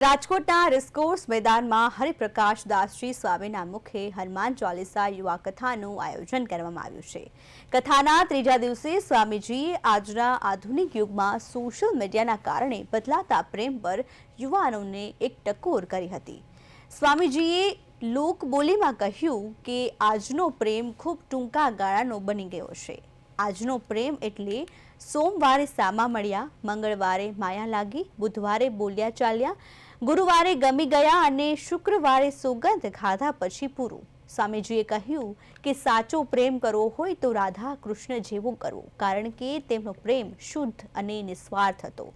રાજકોટના રેસકોર્સ મેદાનમાં હરિપ્રકાશ દાસજી સ્વામીના મુખે હનુમાન ચાલીસા યુવા કથાનું આયોજન કરવામાં આવ્યું છે। કથાના ત્રીજા દિવસે સ્વામીજીએ આજના આધુનિક યુગમાં સોશિયલ મીડિયાના કારણે બદલાતા પ્રેમ પર યુવાનોને એક ટકોર કરી હતી। સ્વામીજીએ લોકબોલીમાં કહ્યું કે આજનો પ્રેમ ખૂબ ટૂંકા ગાળાનો બની ગયો છે। આજનો પ્રેમ એટલે સોમવારે સામા મળ્યા, મંગળવારે માયા લાગી, બુધવારે બોલ્યા ચાલ્યા, ગુરુવારે ગમી ગયા અને શુક્રવારે સુગંધ ખાધા પછી પૂરું। સ્વામીજીએ કહ્યું કે સાચો પ્રેમ કરવો હોય તો રાધા કૃષ્ણ જેવો કરવો, કારણ કે તેમનો પ્રેમ શુદ્ધ અને નિસ્વાર્થ હતો।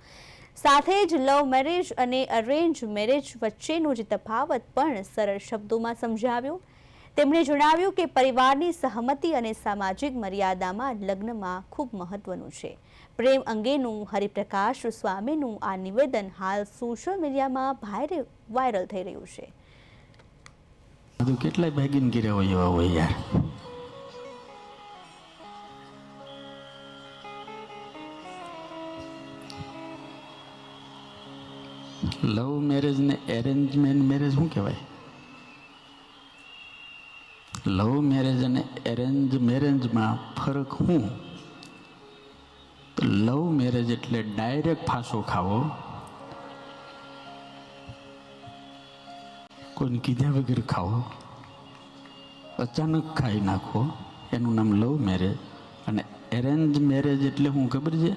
સાથે જ લવ મેરેજ અને અરેન્જ મેરેજ વચ્ચેનો જે તફાવત પણ સરળ શબ્દોમાં સમજાવ્યો। તેમણે જણાવ્યું કે પરિવારની સહમતિ અને સામાજિક મર્યાદામાં લગ્નમાં ખૂબ મહત્વનું છે। પ્રેમ અંગેનું હરિપ્રકાશ સ્વામીનું આ નિવેદન હાલ સોશિયલ મીડિયામાં વાયરલ થઈ રહ્યું છે। કેટલાય ભાગીન કર્યા હોય એવા હોય યાર। લવ મેરેજ ને એરેન્જમેન્ટ મેરેજ શું કહેવાય? લવ મેરેજ અને એરેન્જ મેરેજમાં ફરક શું? લવ મેરેજ એટલે ડાયરેક્ટ ફાંસો ખાવો, કોઈને કીધા વગર ખાવો, અચાનક ખાઈ નાખો, એનું નામ લવ મેરેજ। અને એરેન્જ મેરેજ એટલે શું ખબર છે?